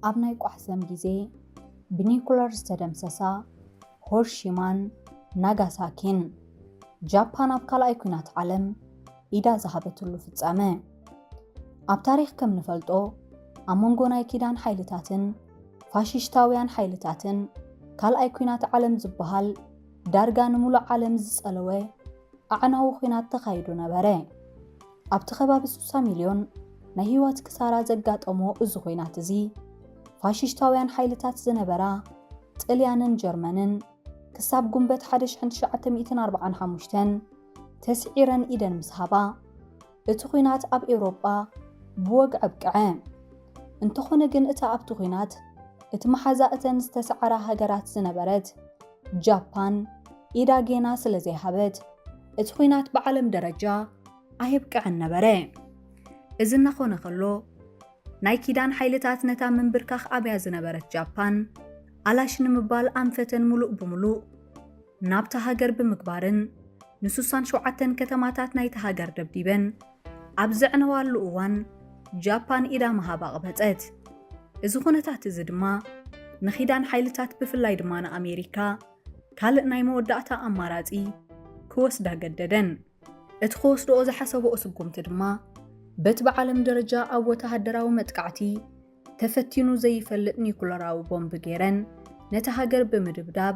ኣብ ናይ ቋሕሰም ግዜ ብኒኩለር ዝተደምሰሳ ሂሮሺማን ናጋሳኪን ጃፓን ኣብ ካልኣይ ኩናት ዓለም ኢዳ ዝሃበትሉ ፍጻመ። ኣብ ታሪኽ ከም ንፈልጦ ኣብ መንጎ ናይ ኪዳን ሓይልታትን ፋሽስታውያን ሓይልታትን ካልኣይ ኩናት ዓለም ዝበሃል ዳርጋ ንሙሉእ ዓለም ዝጸለወ ኣዕናዊ ኩናት ተኻይዱ ነበረ። ኣብቲ ከባቢ 60 ሚልዮን ናይ ህይወት ክሳራ ዘጋጠሞ እዚ ኩናት እዚ ፋሽስታውያን ሓይልታት ዝነበራ ጣልያንን ጀርመንን ክሳብ ጉንበት 1945 ተስዒረን ኢደን ምስ ሃባ እቲ ኩናት ኣብ ኤውሮጳ ብወግዕ ኣብቅዐ። እንተኾነ ግን እታ ኣብቲ ኩናት እቲ መሓዛእተን ዝተሰዓራ ሃገራት ዝነበረት ጃፓን ኢዳ ጌና ስለ ዘይሃበት እቲ ኩናት ብዓለም ደረጃ ኣይብቅዕን ነበረ። እዚ እናኾነ ከሎ ናይ ኪዳን ሓይልታት ነታ ምንብርካኽ ኣብያ ዝነበረት ጃፓን ኣላሽ ንምባል ኣንፈተን ሙሉእ ብምሉእ ናብታ ሃገር ብምግባርን ን67 ከተማታት ናይቲ ሃገር ደብዲበን ኣብ ዘዕነዋሉ እዋን ጃፓን ኢዳ ምሃባ ቅበፀት። እዚ ኩነታት እዚ ድማ ንኺዳን ሓይልታት ብፍላይ ድማ ንኣሜሪካ ካልእ ናይ መወዳእታ ኣማራፂ ክወስዳ ገደደን። እቲ ክወስድኦ ዝሓሰብኦ ስጉምቲ ድማ በቲ ብዓለም ደረጃ ኣብ ወተሃደራዊ መጥቃዕቲ ተፈቲኑ ዘይፈልጥ ኒኩለራዊ ቦምብ ገይረን ነቲ ሃገር ብምድብዳብ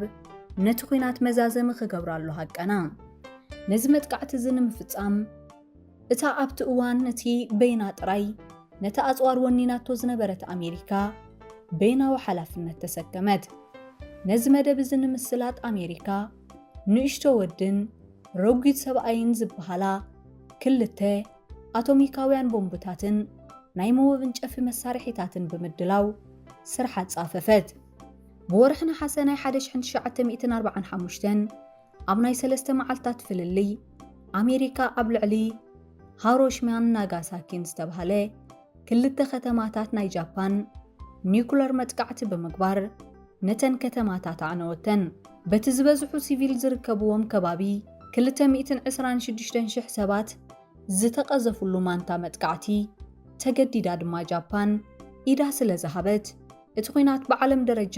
ነቲ ኩናት መዛዘሚ ክገብራሉ ሃቀና። ነዚ መጥቃዕቲ እዚ ንምፍጻም እታ ኣብቲ እዋን ነቲ በይና ጥራይ ነቲ ኣጽዋር ወኒናቶ ዝነበረት ኣሜሪካ በይናዊ ሓላፍነት ተሰከመት። ነዚ መደብ እዚ ንምስላጥ ኣሜሪካ ንእሽቶ ወድን ረጒድ ሰብኣይን ዝበሃላ ክልተ ኣቶሚካውያን ቦምብታትን ናይ መወንጨፊ መሳርሒታትን ብምድላው ስራሕ ጻፈፈት። ብወርሒ ነሓሰ ናይ 1945 ኣብ ናይ 3 መዓልታት ፍልልይ ኣሜሪካ ኣብ ልዕሊ ሂሮሺማን ናጋሳኪን ዝተባሃለ ክልተ ከተማታት ናይ ጃፓን ኒኩለር መጥቃዕቲ ብምግባር ነተን ከተማታት ኣዕነወተን። በቲ ዝበዝሑ ሲቪል ዝርከብዎም ከባቢ 226,000 ሰባት ዝተቀዘፉሉ ማንታ መጥቃዕቲ ተገዲዳ ድማ ጃፓን ኢዳ ስለ ዝሃበት እቲ ኩናት ብዓለም ደረጃ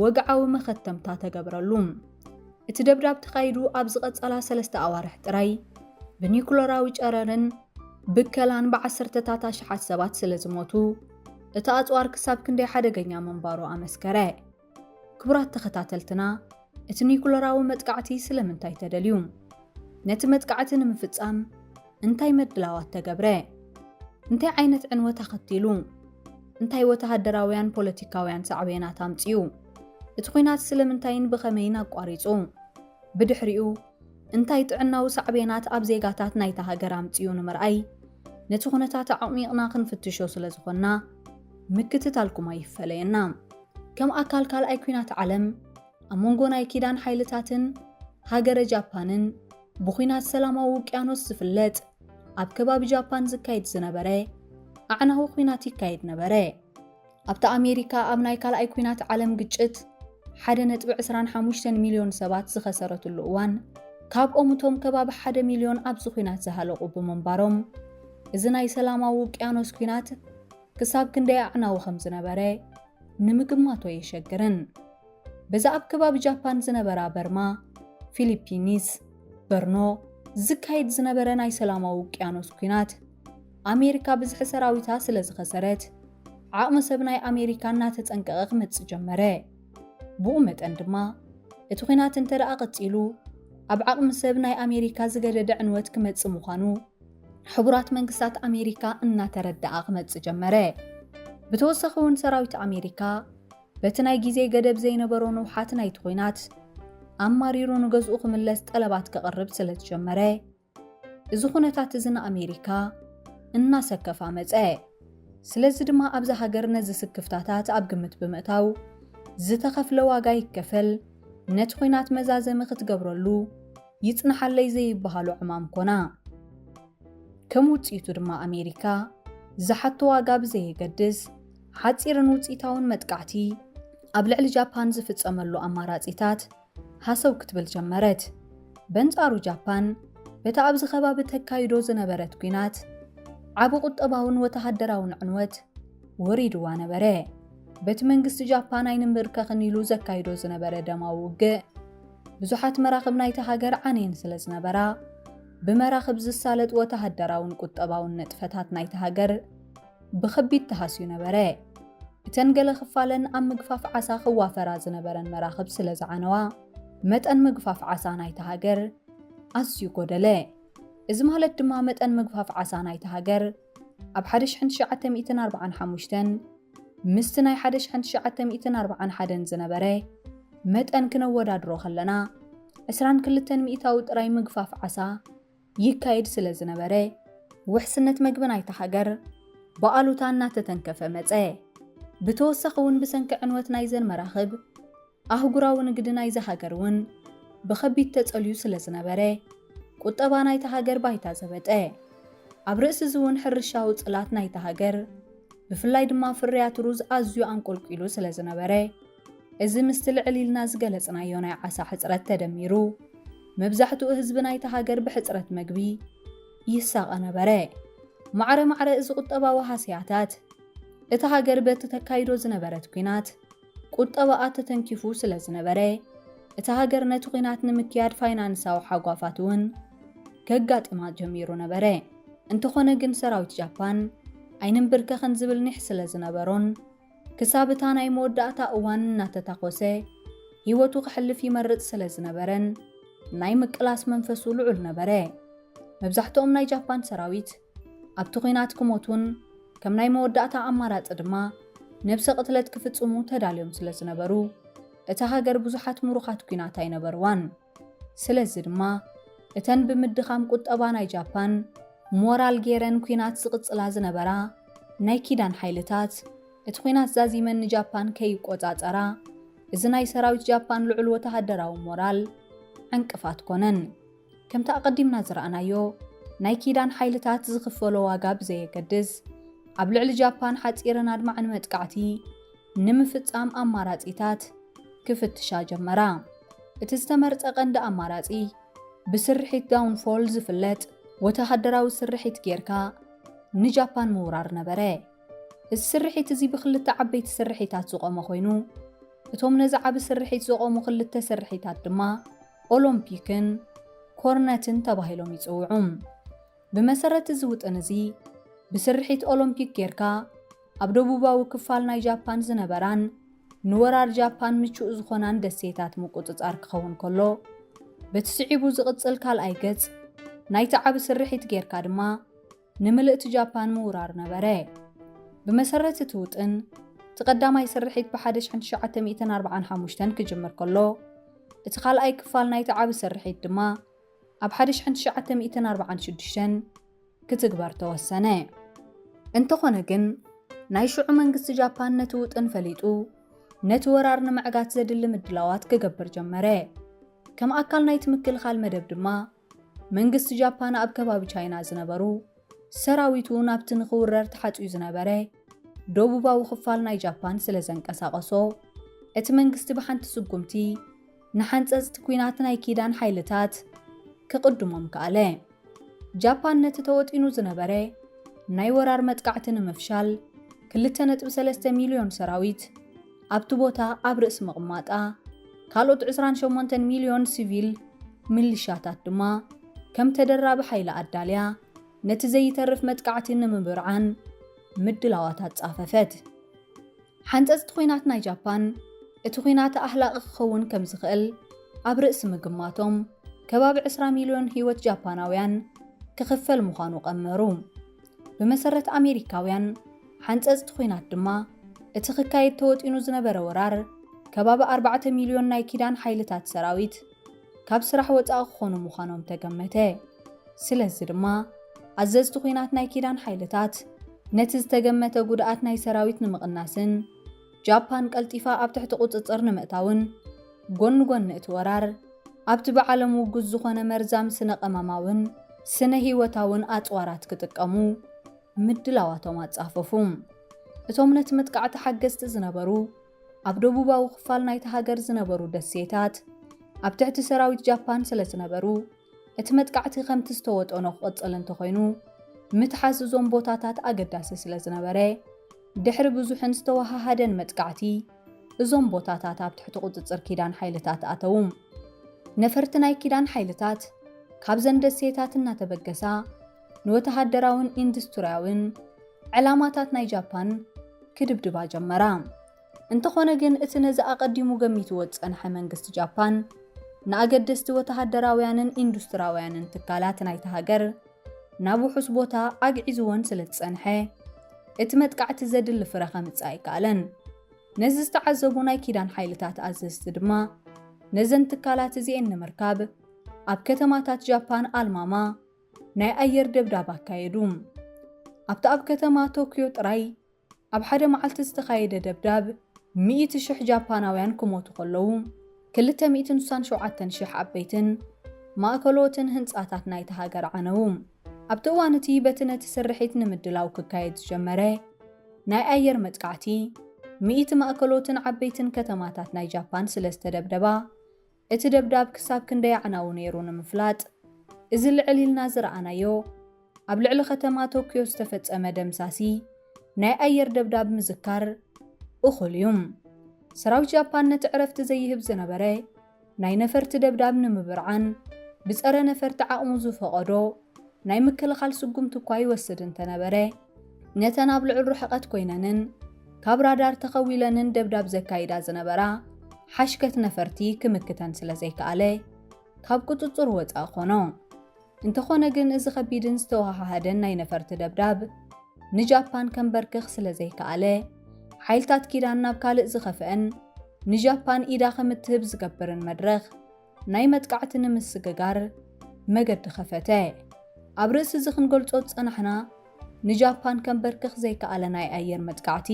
ወግዓዊ መኸተምታ ተገብረሉ። እቲ ደብዳብ ተኻይዱ ኣብ ዝቐጸላ 3 ኣዋርሕ ጥራይ ብኒኩለራዊ ጨረርን ብከላን ብዓሰርተታት ኣሽሓት ሰባት ስለ ዝሞቱ እቲ ኣጽዋር ክሳብ ክንደይ ሓደገኛ ምንባሩ ኣመስከረ። ክቡራት ተኸታተልትና እቲ ኒኩለራዊ መጥቃዕቲ ስለምንታይ ተደልዩ? ነቲ መጥቃዕቲ ንምፍጻም እንታይ መድላዋት ተገብረ? እንታይ ዓይነት ዕንወት ተኸቲሉ? እንታይ ወተሃደራውያን ፖለቲካውያን ሳዕቤናት ኣምጽኡ? እቲ ኩናት ስለምንታይን ብኸመይን ኣቋሪጹ? ብድሕሪኡ እንታይ ጥዕናዊ ሳዕቤናት ኣብ ዜጋታት ናይታ ሃገር ኣምጽኡ ንምርኣይ ነቲ ኩነታት ዓሚቕና ክንፍትሾ ስለ ዝኾንና ምክትታልኩም ኣይፈለየና። ከም ኣካል ካልኣይ ኩናት ዓለም ኣብ መንጎ ናይ ኪዳን ሓይልታትን ሃገረ ጃፓንን ብኩናት ሰላማዊ ውቅያኖስ ዝፍለጥ ኣብ ከባቢ ጃፓን ዝካየድ ዝነበረ ኣዕናዊ ኩናት ይካየድ ነበረ። ኣብታ ኣሜሪካ ኣብ ናይ ካልኣይ ኩናት ዓለም ግጭት 1.25 ሚልዮን ሰባት ዝኸሰረትሉ እዋን ካብኦም እቶም ከባቢ 1 ሚልዮን ኣብዚ ኩናት ዝሃለቑ ብምንባሮም እዚ ናይ ሰላማዊ ውቅያኖስ ኩናት ክሳብ ክንደይ ኣዕናዊ ከም ዝነበረ ንምግማቶ የሸግርን። በዛ ኣብ ከባቢ ጃፓን ዝነበራ በርማ፣ ፊሊፒንስ፣ በርኖ ዝካየድ ዝነበረ ናይ ሰላማዊ ውቅያኖስ ኩናት ኣሜሪካ ብዙሕ ሰራዊታ ስለ ዝኸሰረት ዓቕሚ ሰብ ናይ ኣሜሪካ እናተጸንቀቐ ክመጽእ ጀመረ። ብኡ መጠን ድማ እቲ ኩናት እንተደኣ ቀጺሉ ኣብ ዓቕሚ ሰብ ናይ ኣሜሪካ ዝገደደ ዕንወት ክመጽእ ምዃኑ ሕቡራት መንግስታት ኣሜሪካ እናተረዳኣ ክመጽእ ጀመረ። ብተወሳኺ እውን ሰራዊት ኣሜሪካ በቲ ናይ ግዜ ገደብ ዘይነበሮ ንውሓት ናይቲ ኩናት ኣማሪሩ ንገዝኡ ክምለስ ጠለባት ከቕርብ ስለ ዝጀመረ እዚ ኩነታት እዚ ንኣሜሪካ እናሰከፋ መጸ። ስለዚ ድማ ኣብዛ ሃገር ነዚ ስክፍታታት ኣብ ግምት ብምእታው ዝተኸፍለ ዋጋ ይከፈል ነቲ ኩናት መዛዘሚ ክትገብረሉ ይጽንሓለይ ዘይበሃሉ ዕማም ኮና። ከም ውጽኢቱ ድማ ኣሜሪካ ዝሓቶ ዋጋ ብዘየገድስ ሓጺርን ውጽኢታውን መጥቃዕቲ ኣብ ልዕሊ ጃፓን ዝፍጸመሉ ኣማራጺታት ሃሰው ክትብል ጀመረት። በንጻሩ ጃፓን በታ ኣብዚ ከባቢ ተካይዶ ዝነበረት ኩናት ዓቢ ቁጠባውን ወተሃደራውን ዕንወት ወሪድዋ ነበረ። በቲ መንግስቲ ጃፓን ኣይንምብርከኽን ኢሉ ዘካይዶ ዝነበረ ደማዊ ውግእ ብዙሓት መራኽብ ናይቲ ሃገር ዓንየን ስለ ዝነበራ ብመራኽብ ዝሳለጥ ወተሃደራውን ቁጠባውን ነጥፈታት ናይቲ ሃገር ብኸቢድ ተሃስዩ ነበረ። እተን ገለ ክፋለን ኣብ ምግፋፍ ዓሳ ክዋፈራ ዝነበረን መራኽብ ስለ ዝዓነዋ መጠን ምግፋፍ ዓሳ ናይቲ ሃገር ኣዝዩ ጎደለ። እዚ ማለት ድማ መጠን ምግፋፍ ዓሳ ናይቲ ሃገር ኣብ 1945 ምስቲ ናይ 1941 ዝነበረ መጠን ክነወዳድሮ ከለና 22 ሚእታዊ ጥራይ ምግፋፍ ዓሳ ይካየድ ስለ ዝነበረ ውሕስነት መግቢ ናይቲ ሃገር ብኣሉታ እናተተንከፈ መፀ። ብተወሳኺ እውን ብሰንኪ ዕንወት ናይዘን መራኽብ ኣህጉራዊ ንግዲ ናይዚ ሃገር እውን ብኸቢድ ተጸልዩ ስለ ዝነበረ ቁጠባ ናይቲ ሃገር ባይታ ዘበጠ። ኣብ ርእሲ እዚ እውን ሕርሻዊ ጽላት ናይቲ ሃገር ብፍላይ ድማ ፍርያት ሩዝ ኣዝዩ አንቆልቂሉ ስለ ዝነበረ እዚ ምስቲ ልዕል ኢልና ዝገለጽናዮ ናይ ዓሳ ሕፅረት ተደሚሩ መብዛሕትኡ ህዝቢ ናይቲ ሃገር ብሕፅረት መግቢ ይሳቐ ነበረ። ማዕረ እዚ ቁጠባዊ ሃስያታት እቲ ሃገር በቲ ተካይዶ ዝነበረት ኩናት ቁጠባኣ ተተንኪፉ ስለ ዝነበረ እቲ ሃገር ነቲ ኩናት ንምክያድ ፋይናንሳዊ ሓጓፋት እውን ከጋጥማ ጀሚሩ ነበረ። እንተኾነ ግን ሰራዊት ጃፓን ኣይንምብርከኽን ዝብል ኒሕ ስለ ዝነበሮን ክሳብ እታ ናይ መወዳእታ እዋን እናተታኮሰ ህይወቱ ክሕልፍ ይመርጽ ስለ ዝነበረን ናይ ምቅላስ መንፈሱ ልዑል ነበረ። መብዛሕትኦም ናይ ጃፓን ሰራዊት ኣብቲ ኩናት ክሞቱን ከም ናይ መወዳእታ ኣማራፂ ድማ ነብሰ ቅትለት ክፍጽሙ ተዳልዮም ስለ ዝነበሩ እቲ ሃገር ብዙሓት ምሩኻት ኩናት ኣይነበርዋን። ስለዚ ድማ እተን ብምድኻም ቁጠባ ናይ ጃፓን ሞራል ጌረን ኩናት ዝቕጽላ ዝነበራ ናይ ኪዳን ሓይልታት እቲ ኩናት ዛዚመን ንጃፓን ከይቆጻጸራ እዚ ናይ ሰራዊት ጃፓን ልዑል ወተሃደራዊ ሞራል ዕንቅፋት ኮነን። ከምቲ ኣቐዲምና ዝረኣናዮ ናይ ኪዳን ሓይልታት ዝኽፈሎ ዋጋ ብዘየገድስ ኣብ ልዕሊ ጃፓን ሓፂርን ኣድማዕን መጥቃዕቲ ንምፍጻም ኣማራጺታት ክፍትሻ ጀመራ። እቲ ዝተመርጸ ቀንዲ ኣማራጺ ብስርሒት ዳውንፎል ዝፍለጥ ወተሃደራዊ ስርሒት ጌርካ ንጃፓን ምውራር ነበረ። እዚ ስርሒት እዚ ብክልተ ዓበይቲ ስርሒታት ዝቆመ ኮይኑ እቶም ነዚ ዓብ ስርሒት ዝቆሙ ክልተ ስርሒታት ድማ ኦሎምፒክን ኮርነትን ተባሂሎም ይጽውዑ። ብመሰረት እዚ ውጥን እዚ ብስርሒት ኦሎምፒክ ጌርካ ኣብ ደቡባዊ ክፋል ናይ ጃፓን ዝነበራን ንወራር ጃፓን ምቹእ ዝኾናን ደሴታት ምቁጽጻር ክኸውን ከሎ በትስዒቡ ዝቕጽል ካልኣይ ገጽ ናይቲ ዓብ ስርሒት ጌርካ ድማ ንምልእቲ ጃፓን ምውራር ነበረ። ብመሰረት እቲ ውጥን ተቀዳማይ ስርሒት ብ1945 ክጅምር ከሎ እቲ ካልኣይ ክፋል ናይቲ ዓብ ስርሒት ድማ ኣብ 1946 ክትግበር ተወሰነ። እንተኾነ ግን ናይ ሽዑ መንግስቲ ጃፓን ነቲ ውጥን ፈሊጡ ነቲ ወራር ንምዕጋት ዘድሊ ምድላዋት ክገብር ጀመረ። ከም ኣካል ናይቲ ምክልኻል መደብ ድማ መንግስቲ ጃፓን ኣብ ከባቢ ቻይና ዝነበሩ ሰራዊቱ ናብቲ ንኽውረር ተሓፂዩ ዝነበረ ደቡባዊ ክፋል ናይ ጃፓን ስለ ዘንቀሳቐሶ እቲ መንግስቲ ብሓንቲ ስጉምቲ ንሓንፀፅቲ ኩናት ናይ ኪዳን ሓይልታት ክቅድሞም ከኣለ። ጃፓን ነቲ ተወጢኑ ዝነበረ ናይ ወራር መጥቃዕቲ ንምፍሻል 2.3 ሚልዮን ሰራዊት ኣብቲ ቦታ ኣብ ርእሲ ምቕማጣ ካልኦት 28 ሚልዮን ሲቪል ሚሊሻታት ድማ ከም ተደራቢ ሓይሊ ኣዳልያ ነቲ ዘይተርፍ መጥቃዕቲ ንምብርዓን ምድላዋት ጻፈፈት። ሓንፀፅቲ ኩናት ናይ ጃፓን እቲ ኩናት ኣህላቕ ክኸውን ከም ዝኽእል ኣብ ርእሲ ምግማቶም ከባቢ 20 ሚልዮን ህይወት ጃፓናውያን ክኽፈል ምዃኑ ቀመሩ። ብመሰረት ኣሜሪካውያን ሓንፀፅቲ ኩናት ድማ እቲ ክካየድ ተወጢኑ ዝነበረ ወራር ከባቢ 4 ሚልዮን ናይ ኪዳን ሓይልታት ሰራዊት ካብ ስራሕ ወፃኢ ክኾኑ ምዃኖም ተገመተ። ስለዚ ድማ ኣዘዝቲ ኩናት ናይ ኪዳን ሓይልታት ነቲ ዝተገመተ ጉድኣት ናይ ሰራዊት ንምቕናስን ጃፓን ቀልጢፋ ኣብ ትሕቲ ቁፅፅር ንምእታውን ጎኒ እቲ ወራር ኣብቲ ብዓለም ውጉዝ ዝኾነ መርዛም ስነ ቀመማውን ስነ ህይወታውን ኣፅዋራት ክጥቀሙ ምድላዋቶም ኣጻፈፉ። እቶም ነቲ መጥቃዕቲ ሓገዝቲ ዝነበሩ ኣብ ደቡባዊ ክፋል ናይቲ ሃገር ዝነበሩ ደሴታት ኣብ ትሕቲ ሰራዊት ጃፓን ስለ ዝነበሩ እቲ መጥቃዕቲ ከምቲ ዝተወጠኖ ክቕፅል እንተኾይኑ ምትሓዝ እዞም ቦታታት ኣገዳሲ ስለ ዝነበረ ድሕሪ ብዙሕን ዝተወሃሃደን መጥቃዕቲ እዞም ቦታታት ኣብ ትሕቲ ቁፅፅር ኪዳን ሓይልታት ኣተው። ነፈርቲ ናይ ኪዳን ሓይልታት ካብዘን ደሴታት እናተበገሳ ንወተሃደራውን ኢንዱስትርያውን ዕላማታት ናይ ጃፓን ክድብድባ ጀመራ። እንተኾነ ግን እቲ ነዚ ኣቐዲሙ ገሚትዎ ዝጸንሐ መንግስቲ ጃፓን ንኣገደስቲ ወተሃደራውያንን ኢንዱስትርያውያንን ትካላት ናይቲ ሃገር ናብ ውሑስ ቦታ ኣግዒዝዎን ስለ ዝጸንሐ እቲ መጥቃዕቲ ዘድሊ ፍረ ከምጽእ ኣይከኣለን። ነዚ ዝተዓዘቡ ናይ ኪዳን ሓይልታት ኣዘዝቲ ድማ ነዘን ትካላት እዚአን ንምርካብ ኣብ ከተማታት ጃፓን ኣልማማ ናይ ኣየር ደብዳብ ኣካየዱ። ኣብቲ ኣብ ከተማ ቶኪዮ ጥራይ ኣብ ሓደ መዓልቲ ዝተኻየደ ደብዳብ 100,000 ጃፓናውያን ክሞቱ ከለዉ 267,000 ዓበይትን ማእከሎትን ህንጻታት ናይቲ ሃገር ዓነዉ። ኣብቲ እዋን እቲ በቲ ነቲ ስርሒት ንምድላው ክካየድ ዝጀመረ ናይ ኣየር መጥቃዕቲ 100 ማእከሎትን ዓበይትን ከተማታት ናይ ጃፓን ስለ ዝተደብደባ እቲ ደብዳብ ክሳብ ክንደይ ዓናው ነይሩ ንምፍላጥ እዚ ልዕል ኢልና ዝረኣናዮ ኣብ ልዕሊ ከተማ ቶኪዮ ዝተፈጸመ ደምሳሲ ናይ ኣየር ደብዳብ ምዝካር እኹል እዩ። ሰራዊት ጃፓን ነቲ ዕረፍቲ ዘይህብ ዝነበረ ናይ ነፈርቲ ደብዳብ ንምብርዓን ብጸረ ነፈርቲ ዓቕሙ ዝፈቐዶ ናይ ምክልኻል ስጉምቲ እኳ ይወስድ እንተነበረ ነተን ኣብ ልዑል ርሕቐት ኮይነንን ካብ ራዳር ተኸዊለንን ደብዳብ ዘካይዳ ዝነበራ ሓሽከት ነፈርቲ ክምክተን ስለ ዘይከኣለ ካብ ቁፅፅር ወፃኢ ኾኖ። እንተኾነ ግን እዚ ከቢድን ዝተወሃሃደን ናይ ነፈርቲ ደብዳብ ንጃፓን ከንበርክኽ ስለ ዘይከኣለ ሓይልታት ኪዳን ናብ ካልእ ዝኸፍአን ንጃፓን ኢዳ ከምትህብ ዝገብርን መድረኽ ናይ መጥቃዕቲ ንምስግጋር መገዲ ኸፈተ። ኣብ ርእሲ እዚ ክንገልጾ ዝጸናሕና ንጃፓን ከንበርክኽ ዘይከኣለ ናይ ኣየር መጥቃዕቲ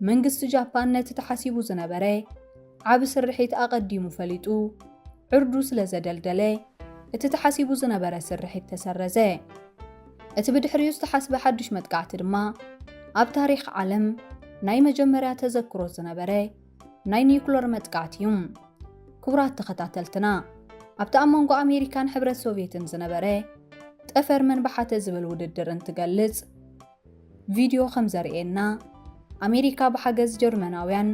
መንግስቲ ጃፓን ነቲ ተሓሲቡ ዝነበረ ዓብ ስርሒት ኣቐዲሙ ፈሊጡ ዕርዱ ስለ ዘደልደለ እቲ ተሓሲቡ ዝነበረ ስርሒት ተሰረዘ። እቲ ብድሕሪኡ ዝተሓስበ ሓዱሽ መጥቃዕቲ ድማ ኣብ ታሪኽ ዓለም ናይ መጀመርያ ተዘክሮ ዝነበረ ናይ ኒውክለር መጥቃዕቲ እዩ። ክቡራት ተኸታተልትና ኣብቲ ኣብ መንጎ ኣሜሪካን ሕብረት ሶቪየትን ዝነበረ ጠፈር መንባሓተ ዝብል ውድድር እንትገልጽ ቪድዮ ከም ዘርእየና ኣሜሪካ ብሓገዝ ጀርመናውያን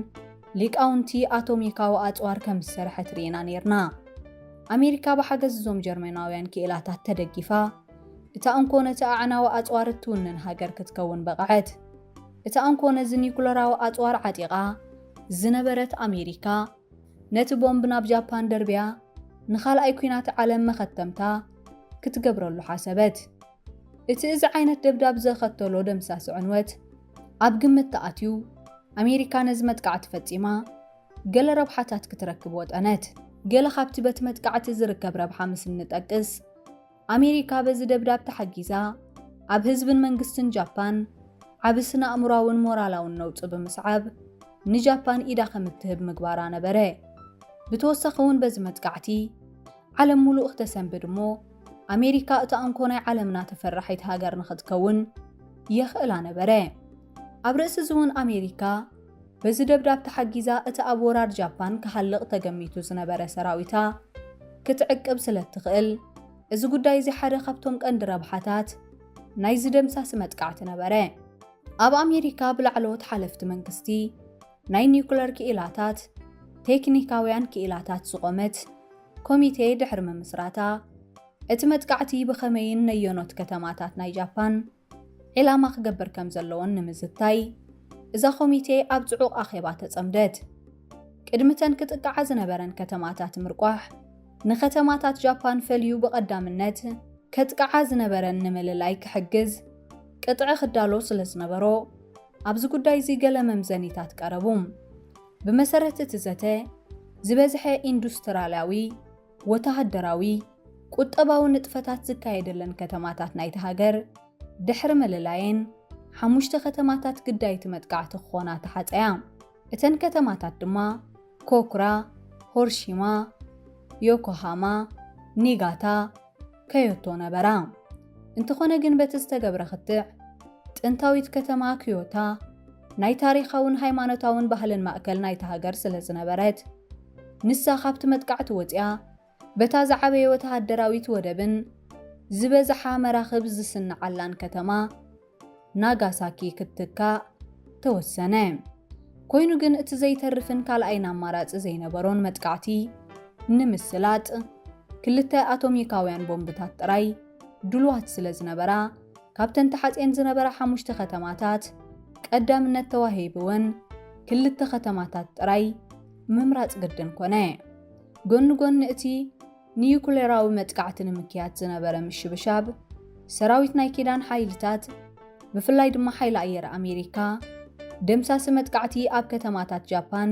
ሊቃውንቲ ኣቶሚካዊ ኣጽዋር ከም ዝሰርሐት ርኢና ነርና። ኣሜሪካ ብሓገዝ እዞም ጀርመናውያን ክኢላታት ተደጊፋ እታ እንኮነ ነቲ ኣዕናዊ ኣጽዋር እትውንን ሃገር ክትከውን በቕዐት። እታ እንኮነ ነዚ ኒውክለራዊ ኣጽዋር ዓጢቓ ዝነበረት ኣሜሪካ ነቲ ቦምብ ናብ ጃፓን ደርብያ ንኻልኣይ ኩናት ዓለም መኸተምታ ክትገብረሉ ሓሰበት። እቲ እዚ ዓይነት ደብዳብ ዘኸተሎ ደምሳሲ ዕንወት ኣብ ግምት ተኣትዩ ኣሜሪካ ነዚ መጥቃዕቲ ፈጺማ ገለ ረብሓታት ክትረክብ ወጠነት። ገለ ካብቲ በቲ መጥቃዕቲ ዝርከብ ረብሓ ምስ እንጠቅስ ኣሜሪካ በዚ ደብዳብ ተሓጊዛ ኣብ ህዝብን መንግስትን ጃፓን ዓብ ስነ ኣእምሮውን ሞራላውን ነውፂ ብምስዓብ ንጃፓን ኢዳ ከምትህብ ምግባራ ነበረ። ብተወሳኺ እውን በዚ መጥቃዕቲ ዓለም ሙሉእ ክተሰንብድ እሞ ኣሜሪካ እታ እንኮ ናይ ዓለምና ተፈራሒት ሃገር ንኽትከውን የኽእላ ነበረ። ኣብ ርእሲ እውን ኣሜሪካ በዚ ደብዳብ ተሓጊዛ እቲ ኣብ ወራር ጃፓን ክሃልቕ ተገሚቱ ዝነበረ ሰራዊታ ክትዕቅብ ስለ እትኽእል እዚ ጉዳይ እዚ ሓደ ካብቶም ቀንዲ ረብሓታት ናይ ዝደምሳሲ መጥቃዕቲ ነበረ። ኣብ ኣሜሪካ ብላዕለዎት ሓለፍቲ መንግስቲ ናይ ኒውክለር ክኢላታት ቴክኒካውያን ክኢላታት ዝቖመት ኮሚቴ ድሕሪ ምምስራታ እቲ መጥቃዕቲ ብኸመይን ነየኖት ከተማታት ናይ ጃፓን ዕላማ ክገበር ከም ዘለዎን ንምዝታይ እዛ ኮሚቴ ኣብ ጽዑቕ ኣኼባ ተጸምደት። ቅድምተን ክጥቃዓ ዝነበረን ከተማታት ምርቋሕ ንከተማታት ጃፓን ፈልዩ ብቐዳምነት ከጥቃዓ ዝነበረን ንምልላይ ክሕግዝ ቅጥዒ ክዳሎ ስለ ዝነበሮ ኣብዚ ጉዳይ እዚ ገለ መምዘኒታት ቀረቡ። ብመሰረት እቲ ዘተ ዝበዝሐ ኢንዱስትርያላዊ ወተሃደራዊ ቁጠባዊ ንጥፈታት ዝካየደለን ከተማታት ናይቲ ሃገር ድሕሪ ምልላየን 5 ከተማታት ግዳይቲ መጥቃዕቲ ክኾና ተሓፀያ። እተን ከተማታት ድማ ኮኩራ፣ ሆርሺማ፣ ዮኮሃማ፣ ኒጋታ፣ ከዮቶ ነበራ። እንተኾነ ግን በቲ ዝተገብረ ክትዕ ጥንታዊት ከተማ ክዮታ ናይ ታሪኻውን ሃይማኖታውን ባህልን ማእከል ናይቲ ሃገር ስለ ዝነበረት ንሳ ካብቲ መጥቃዕቲ ወፅያ በታ ዝዓበየ ወተሃደራዊት ወደብን ዝበዝሓ መራኽብ ዝስንዓላን ከተማ ናጋሳኪ ክትካ ተወሰነ። ኮይኑ ግን እቲ ዘይተርፍን ካልኣይን ኣማራፂ ዘይነበሮን መጥቃዕቲ ንምስላጥ ክልተ ኣቶሚካውያን ቦምብታት ጥራይ ድልዋት ስለ ዝነበራ ካብተን ተሓጽየን ዝነበራ 5 ከተማታት ቀዳምነት ተዋሂብወን ክልተ ከተማታት ጥራይ ምምራጽ ግድን ኮነ። ጎኒ ጎኒ እቲ ኒዩክሌራዊ መጥቃዕቲ ንምክያድ ዝነበረ ምሽብሻብ ሰራዊት ናይ ኪዳን ሓይልታት ብፍላይ ድማ ሓይሊ ኣየር ኣሜሪካ ደምሳሲ መጥቃዕቲ ኣብ ከተማታት ጃፓን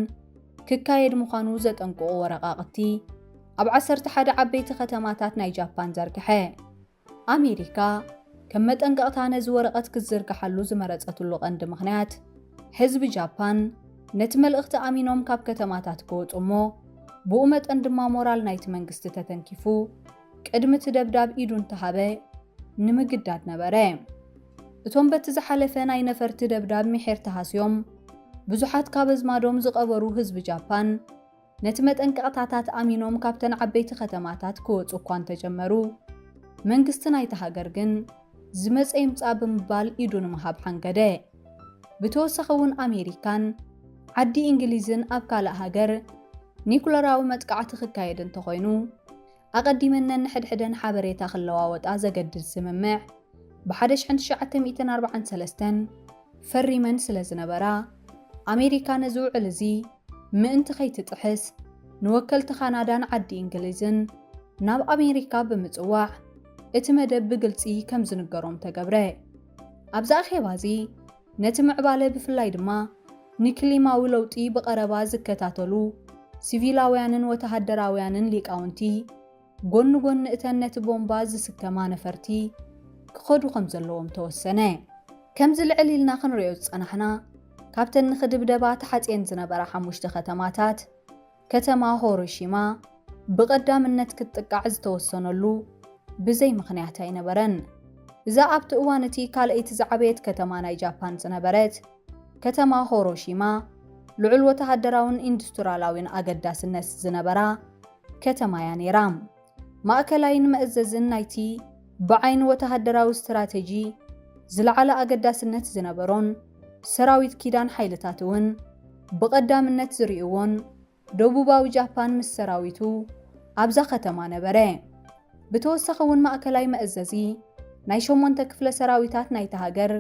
ክካየድ ምዃኑ ዘጠንቅቑ ወረቓቕቲ ኣብ 11 ዓበይቲ ከተማታት ናይ ጃፓን ዘርግሐ። ኣሜሪካ ከም መጠንቀቕታ ነዚ ወረቐት ክዝርግሓሉ ዝመረፀትሉ ቀንዲ ምኽንያት ህዝቢ ጃፓን ነቲ መልእኽቲ ኣሚኖም ካብ ከተማታት ክወፁ እሞ ብኡ መጠን ድማ ሞራል ናይቲ መንግስቲ ተተንኪፉ ቅድሚ እቲ ደብዳብ ኢዱ እንተሃበ ንምግዳድ ነበረ። እቶም በቲ ዝሓለፈ ናይ ነፈርቲ ደብዳብ ምሕር ተሃስዮም ብዙሓት ካብ ኣዝማዶም ዝቐበሩ ህዝቢ ጃፓን ነቲ መጠንቀቕታታት ኣሚኖም ካብተን ዓበይቲ ከተማታት ክወፁ እኳ እንተጀመሩ መንግስቲ ናይቲ ሃገር ግን ዝመፀ ይምፃእ ብምባል ኢዱ ንምሃብ ሓንገደ። ብተወሳኺ እውን ኣሜሪካን ዓዲ እንግሊዝን ኣብ ካልእ ሃገር ኒኩለራዊ መጥቃዕቲ ክካየድ እንተኾይኑ ኣቐዲመነን ንሕድሕደን ሓበሬታ ክለዋወጣ ዘገድድ ስምምዕ ብ1943 ፈሪመን ስለ ዝነበራ ኣሜሪካ ነዚ ውዕል እዚ ምእንቲ ከይትጥሕስ ንወከልቲ ካናዳን ዓዲ እንግሊዝን ናብ ኣሜሪካ ብምጽዋዕ እቲ መደብ ብግልፂ ከም ዝንገሮም ተገብረ። ኣብዛ ኣኼባ እዚ ነቲ ምዕባለ ብፍላይ ድማ ንክሊማዊ ለውጢ ብቐረባ ዝከታተሉ ሲቪላውያንን ወተሃደራውያንን ሊቃውንቲ ጎኒ ጎኒ እተን ነቲ ቦምባ ዝስከማ ነፈርቲ ክኸዱ ከም ዘለዎም ተወሰነ። ከምዚ ልዕል ኢልና ክንሪኦ ዝጸናሕና ካብተን ንኽድብደባ ተሓጽየን ዝነበራ 5 ከተማታት ከተማ ሂሮሺማ ብቐዳምነት ክትጥቃዕ ዝተወሰነሉ ብዘይ ምኽንያት ኣይነበረን። እዛ ኣብቲ እዋን እቲ ካልአይቲ ዝዓበየት ከተማ ናይ ጃፓን ዝነበረት ከተማ ሂሮሺማ ልዑል ወተሃደራውን ኢንዱስትሪያላውን ኣገዳስነት ዝነበራ ከተማ እያ ነይራ። ማእከላይን መእዘዝን ናይቲ ብዓይኒ ወተሃደራዊ ስትራቴጂ ዝለዓለ ኣገዳስነት ዝነበሮን ሰራዊት ኪዳን ሓይልታት እውን ብቐዳምነት ዝርእይዎን ደቡባዊ ጃፓን ምስ ሰራዊቱ ኣብዛ ከተማ ነበረ። ብተወሳኺ እውን ማእከላይ መእዘዚ ናይ 8 ክፍለ ሰራዊታት ናይቲ ሃገር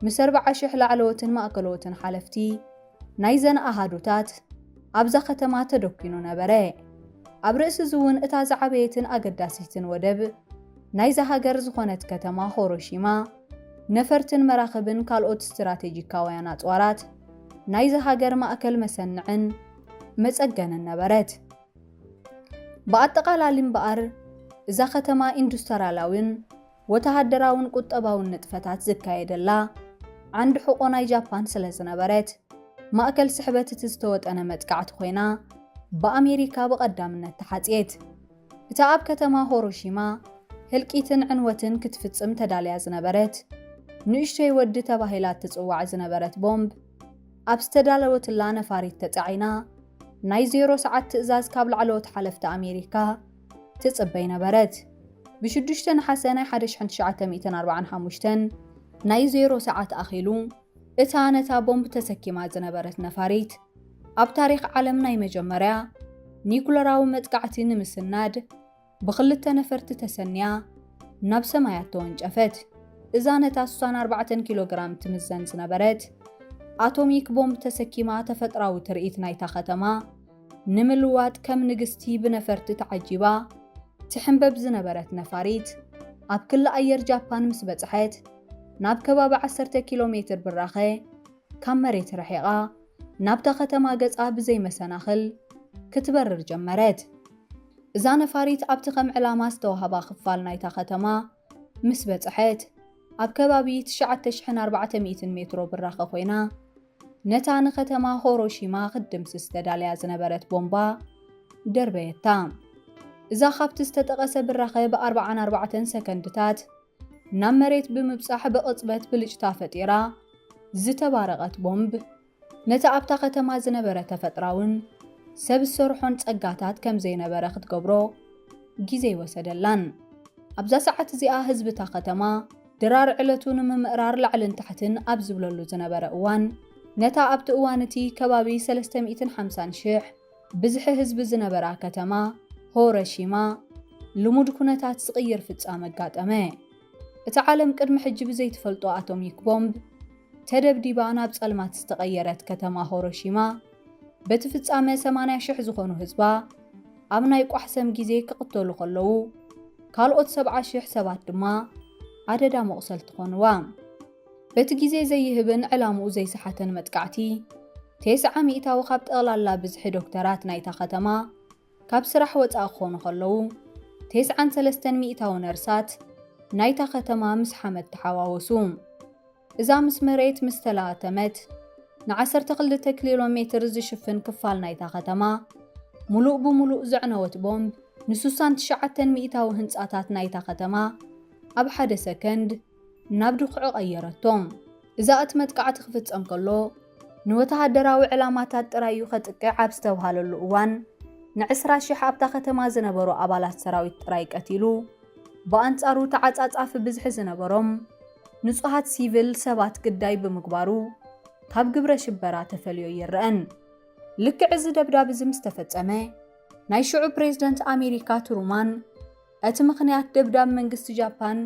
ምስ 40,000 ላዕለዎትን ማእከለዎትን ሓለፍቲ ናይ ዘን ኣሃዱታት ኣብዛ ከተማ ተደኪኑ ነበረ። ኣብ ርእሲ እውን እታ ዝዓበየትን ኣገዳሲትን ወደብ ናይዛ ሃገር ዝኾነት ከተማ ሂሮሺማ ነፈርትን መራኸብን ካልኦት ስትራቴጂካውያን ኣጽዋራት ናይዛ ሃገር ማእከል መሰንዕን መጸገንን ነበረት። ብኣጠቓላሊ እምበኣር እዛ ከተማ ኢንዱስትሪያላውን ወተሃደራውን ቁጠባውን ንጥፈታት ዝካየደላ ዓንዲ ሕቆ ናይ ጃፓን ስለ ዝነበረት ማእከል ስሕበት እቲ ዝተወጠነ መጥቃዕቲ ኮይና በአሜሪካ በቀዳምነት ተሓጽየት። እታ ኣብ ከተማ ሂሮሺማ ህልቂትን ዕንወትን ክትፍጽም ተዳልያ ዝነበረት ንእሽተይ ወዲ ተባሂላ ትጽዋዕ ዝነበረት ቦምብ ኣብ ዝተዳለወትላ ነፋሪት ተጻዒና ናይ 0 ሰዓት ትእዛዝ ካብ ላዕለዎት ሓለፍቲ ኣሜሪካ ትጽበይ ነበረት። ብ6 ነሓሰ ናይ 1945 ናይ 0 ሰዓት ኣኺሉ እታ ነታ ቦምብ ተሰኪማ ዝነበረት ነፋሪት ኣብ ታሪኽ ዓለም ናይ መጀመርያ ኒኩለራዊ መጥቃዕቲ ንምስናድ ብኽልተ ነፈርቲ ተሰንያ ናብ ሰማያት ተወንጨፈት። እዛ ነታ 64 ኪሎግራም ትምዘን ዝነበረት ኣቶሚክ ቦምብ ተሰኪማ ተፈጥራዊ ትርኢት ናይታ ከተማ ንምልዋጥ ከም ንግስቲ ብነፈርቲ ተዓጂባ ትሕንበብ ዝነበረት ነፋሪት ኣብ ክልል ኣየር ጃፓን ምስ በጽሐት ናብ ከባቢ 10 ኪሎ ሜትር ብራኸ ካብ መሬት ረሒቓ ናብታ ከተማ ገጻ ብዘይ መሰናኽል ክትበርር ጀመረት። እዛ ነፋሪት ኣብቲ ከም ዕላማ ዝተዋህባ ክፋል ናይታ ከተማ ምስ በጽሐት ኣብ ከባቢ 9400 ሜትሮ ብራኸ ኮይና ነታ ንከተማ ሂሮሺማ ክድምስስ ተዳልያ ዝነበረት ቦምባ ደርበየታ። እዛ ካብቲ ዝተጠቐሰ ብራኸ ብ44 ሰከንድታት ናብ መሬት ብምብጻሕ ብቕጽበት ብልጭታ ፈጢራ ዝተባረቐት ቦምብ ነታ ኣብታ ከተማ ዝነበረ ተፈጥራውን ሰብ ዝሰርሖን ጸጋታት ከም ዘይነበረ ክትገብሮ ግዜ ይወሰደላን። ኣብዛ ሰዓት እዚኣ ህዝብታ ከተማ ድራር ዕለቱ ንምምእራር ላዕልን ታሕትን ኣብ ዝብለሉ ዝነበረ እዋን ነታ ኣብቲ እዋንቲ ከባቢ 350,000 ብዝሒ ህዝቢ ዝነበራ ከተማ ሂሮሺማ ልሙድ ኩነታት ዝቕይር ፍጻመ ኣጋጠመ። እቲ ዓለም ቅድሚ ሕጂ ብዘይትፈልጦ ኣቶሚክ ቦምብ ተደብዲባ ናብ ጸልማት ዝተቐየረት ከተማ ሂሮሺማ በቲ ፍጻመ 80,000 ዝኾኑ ህዝባ ኣብ ናይ ቋሕሰም ግዜ ክቕተሉ ከለዉ ካልኦት 70,000 ሰባት ድማ ኣደዳ መቕሰልቲ ኮንዋ። በቲ ግዜ ዘይህብን ዕላምኡ ዘይሰሓተን መጥቃዕቲ 90% ካብ ጠቕላላ ብዝሒ ዶክተራት ናይታ ከተማ ካብ ስራሕ ወፃኢ ክኾኑ ከለዉ 93% ነርሳት ናይታ ከተማ ምስ ሓመድ ተሓዋወሱ። እዛ ምስ መሬት ምስ ተላተመት ን12 ኪሎ ሜትር ዝሽፍን ክፋል ናይታ ከተማ ሙሉእ ብሙሉእ ዘዕነወት ቦምብ ን69% ህንጻታት ናይታ ከተማ ኣብ ሓደ ሰከንድ ናብ ድኹዕ ቀየረቶም። እዛ እቲ መጥቃዕቲ ክፍጸም ከሎ ንወተሃደራዊ ዕላማታት ጥራዩ ከጥቅዕ ኣብ ዝተባሃለሉ እዋን ን20,000 ኣብታ ከተማ ዝነበሩ ኣባላት ሰራዊት ጥራይ ቀቲሉ ብኣንጻሩ ተዓጻጻፊ ብዝሒ ዝነበሮም ንጹሃት ሲቪል ሰባት ግዳይ ብምግባሩ ካብ ግብረ ሽበራ ተፈልዮ ይርአን። ልክዕ እዚ ደብዳቤ ምስ ተፈጸመ ናይ ሽዑ ፕሬዝደንት ኣሜሪካ ትሩማን እቲ ምኽንያት ደብዳቤ መንግስቲ ጃፓን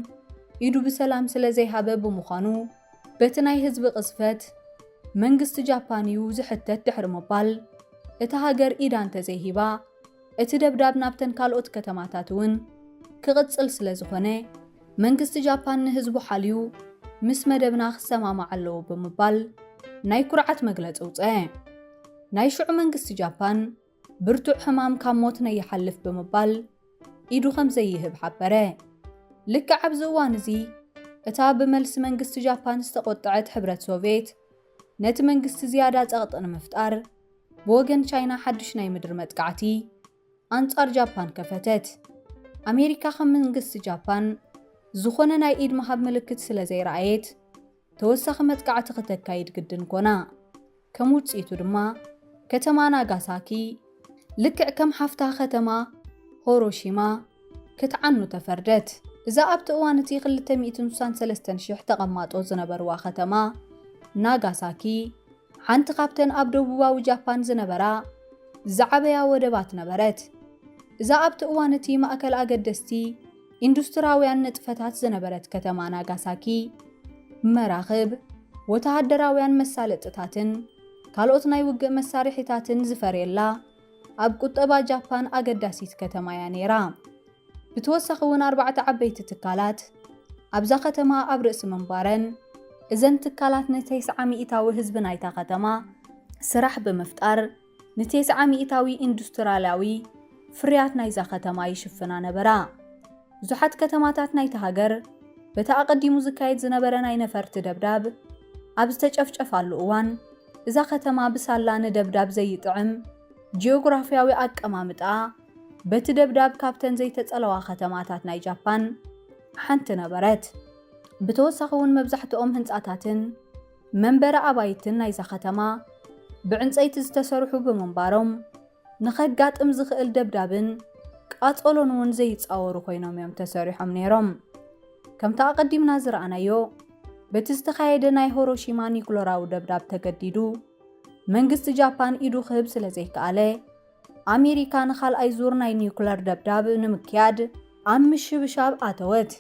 ኢዱ ብሰላም ስለ ዘይሃበ ብምዃኑ በቲ ናይ ህዝቢ ቅስፈት መንግስቲ ጃፓን እዩ ዝሕተት ድሕሪ ምባል እቲ ሃገር ኢዳ እንተዘይሂባ እቲ ደብዳቤ ናብተን ካልኦት ከተማታት እውን ክቕጽል ስለ ዝኾነ መንግስቲ ጃፓን ንህዝቡ ሓልዩ ምስ መደብና ክሰማማዕ ኣለዎ ብምባል ናይ ኩርዓት መግለፂ ውፅአ። ናይ ሽዑ መንግስቲ ጃፓን ብርቱዕ ሕማም ካብ ሞት ነይሓልፍ ብምባል ኢዱ ከም ዘይህብ ሓበረ። ልክዕ ኣብዚ እዋን እዚ እታ ብመልሲ መንግስቲ ጃፓን ዝተቆጥዐት ሕብረት ሶቪየት ነቲ መንግስቲ ዝያዳ ጸቕጢ ንምፍጣር ብወገን ቻይና ሓድሽ ናይ ምድሪ መጥቃዕቲ ኣንጻር ጃፓን ከፈተት። ኣሜሪካ ከም መንግስቲ ጃፓን ዝኾነ ናይ ኢድ መሃብ ምልክት ስለ ዘይረኣየት ተወሳኺ መጥቃዕቲ ከተካይድ ግድን ኮና። ከም ውጽኢቱ ድማ ከተማ ናጋሳኪ ልክዕ ከም ሓፍታ ከተማ ሂሮሺማ ክትዓኑ ተፈርደት። እዛ ኣብቲ እዋን እቲ 263,000 ተቐማጦ ዝነበርዋ ከተማ ናጋሳኪ ሓንቲ ካብተን ኣብ ደቡባዊ ጃፓን ዝነበራ ዝዓበያ ወደባት ነበረት። እዛ ኣብቲ እዋን እቲ ማእከል ኣገደስቲ ኢንዱስትራውያን ንጥፈታት ዝነበረት ከተማ ናጋሳኪ መራኽብ ወተሃደራውያን መሳለጥታትን ካልኦት ናይ ውግእ መሳርሒታትን ዝፈርየላ ኣብ ቁጠባ ጃፓን ኣገዳሲት ከተማ እያ ነይራ። ብተወሳኺ እውን 4 ዓበይቲ ትካላት ኣብዛ ከተማ ኣብ ርእሲ መንባረን እዘን ትካላት ን90% ህዝቢ ናይታ ከተማ ስራሕ ብምፍጣር ን90% ኢንዱስትርያላዊ ፍርያት ናይዛ ከተማ ይሽፍና ነበራ። ብዙሓት ከተማታት ናይታ ሃገር በታ ኣቐዲሙ ዝካየድ ዝነበረ ናይ ነፈርቲ ደብዳብ ኣብ ዝተጨፍጨፋሉ እዋን እዛ ከተማ ብሳላ ንደብዳብ ዘይጥዕም ጂኦግራፊያዊ ኣቀማምጣ በቲ ደብዳብ ካብተን ዘይተጸለዋ ከተማታት ናይ ጃፓን ሓንቲ ነበረት። ብተወሳኺ እውን መብዛሕትኦም ህንጻታትን መንበረ ኣባይትን ናይዛ ከተማ ብዕንፀይቲ ዝተሰርሑ ብምንባሮም ንኸጋጥም ዝኽእል ደብዳብን ቃጸሎን እውን ዘይጻወሩ ኮይኖም እዮም ተሰሪሖም ነይሮም። ከምታ ኣቐዲምና ዝረኣናዮ በቲ ዝተኻየደ ናይ ሂሮሺማ ኒኩለራዊ ደብዳብ ተገዲዱ መንግስቲ ጃፓን ኢዱ ክህብ ስለ ዘይከኣለ ኣሜሪካ ንኻልኣይ ዙር ናይ ኒኩለር ደብዳብ ንምክያድ ኣብ ምሽብሻብ ኣተወት።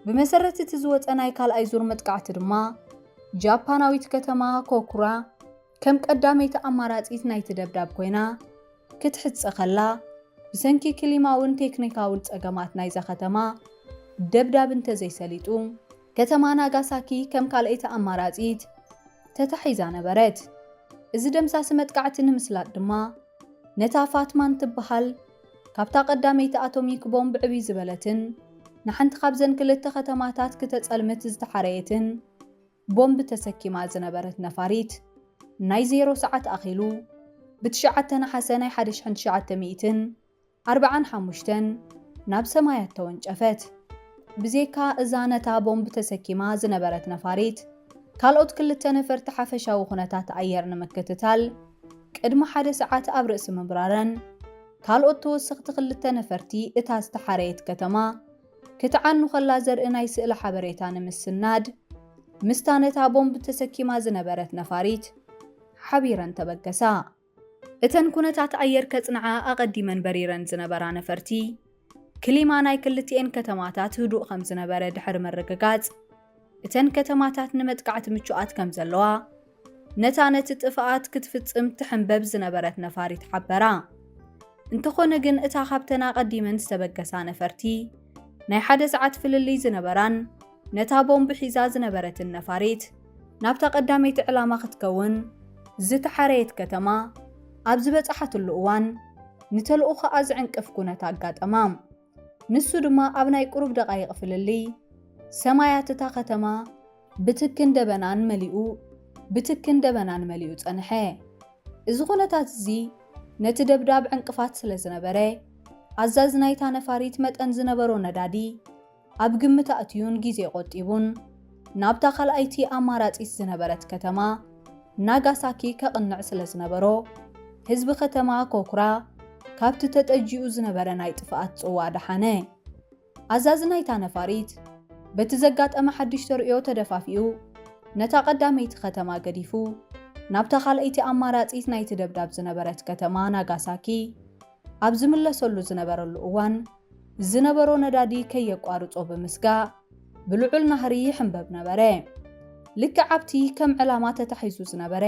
ብመሰረት እቲ ዝወፀ ናይ ካልኣይ ዙር መጥቃዕቲ ድማ ጃፓናዊት ከተማ ኮኩራ ከም ቀዳመይቲ ኣማራጺት ናይቲ ደብዳብ ኮይና ክትሕጽ ከላ ብሰንኪ ክሊማውን ቴክኒካውን ጸገማት ናይዛ ከተማ ደብዳብ እንተዘይሰሊጡ ከተማ ናጋሳኪ ከም ካልአይቲ ኣማራጺት ተታሒዛ ነበረት። እዚ ደምሳሲ መጥቃዕቲ ንምስላጥ ድማ ነታ ፋትማን ትበሃል ካብታ ቀዳመይቲ ኣቶሚክ ቦምብ ዕብይ ዝበለትን ንሓንቲ ካብዘን ክልተ ከተማታት ክተጸልምት ዝተሓረየትን ቦምብ ተሰኪማ ዝነበረት ነፋሪት ናይ 0 ሰዓት ኣኺሉ ብ9 ነሓሰ ናይ 1945 ናብ ሰማያት ተወንጨፈት። ብዜካ እዛ ነታ ቦምብ ተሰኪማ ዝነበረት ነፋሪት ካልኦት ክልተ ነፈርቲ ሓፈሻዊ ኩነታት ኣየር ንምክትታል ቅድሚ 1 ሰዓት ኣብ ርእሲ ምብራረን ካልኦት ተወሰኽቲ ክልተ ነፈርቲ እታ ዝተሓረየት ከተማ ክትዓኑ ከላ ዘርኢ ናይ ስእሊ ሓበሬታ ንምስናድ ምስታ ነታ ቦምብ ተሰኪማ ዝነበረት ነፋሪት ሓቢረን ተበገሳ። እተን ኩነታት ኣየር ከጽንዓ ኣቐዲመን በሪረን ዝነበራ ነፈርቲ ክሊማ ናይ ክልቲአን ከተማታት ህዱእ ከም ዝነበረ ድሕሪ መረጋጋጽ እተን ከተማታት ንመጥቃዕቲ ምቹኣት ከም ዘለዋ ነታ ነቲ ጥፍኣት ክትፍጽም ትሕንበብ ዝነበረት ነፋሪት ሓበራ። እንተኾነ ግን እታ ካብተን ኣቐዲመን ዝተበገሳ ነፈርቲ ናይ ሓደ ሰዓት ፍልልይ ዝነበራን ነታ ቦምቢ ሒዛ ዝነበረትን ነፋሪት ናብታ ቀዳመይቲ ዕላማ ክትከውን ዝተሓረየት ከተማ ኣብ ዝበጽሓትሉ እዋን ንተልእኾ ዝዕንቅፍ ኩነት ኣጋጠማ። ንሱ ድማ ኣብ ናይ ቁሩብ ደቓይቕ ፍልልይ ሰማያት እታ ከተማ ብትክን ደበናን መሊኡ ጸንሐ። እዚ ኩነታት እዚ ነቲ ደብዳብ ዕንቅፋት ስለ ዝነበረ ኣዛዝ ናይታ ነፋሪት መጠን ዝነበሮ ነዳዲ ኣብ ግምት ኣእትዩን ግዜ ቆጢቡን ናብታ ካልኣይቲ ኣማራጺት ዝነበረት ከተማ ናጋሳኪ ከቕንዕ ስለ ዝነበሮ ህዝቢ ከተማ ኮኩራ ካብቲ ተጠጂኡ ዝነበረ ናይ ጥፍኣት ጽዋ ደሓነ። ኣዛዝ ናይታ ነፋሪት በቲ ዘጋጠመ ሓድሽ ተርእዮ ተደፋፊኡ ነታ ቀዳመይቲ ከተማ ገዲፉ ናብታ ካልኣይቲ ኣማራጺት ናይቲ ደብዳብ ዝነበረት ከተማ ናጋሳኪ ኣብ ዝምለሰሉ ዝነበረሉ እዋን ዝነበሮ ነዳዲ ከየቋርጾ ብምስጋእ ብልዑል ናህሪ ይሕንበብ ነበረ። ልክዕ ኣብቲ ከም ዕላማ ተታሒዙ ዝነበረ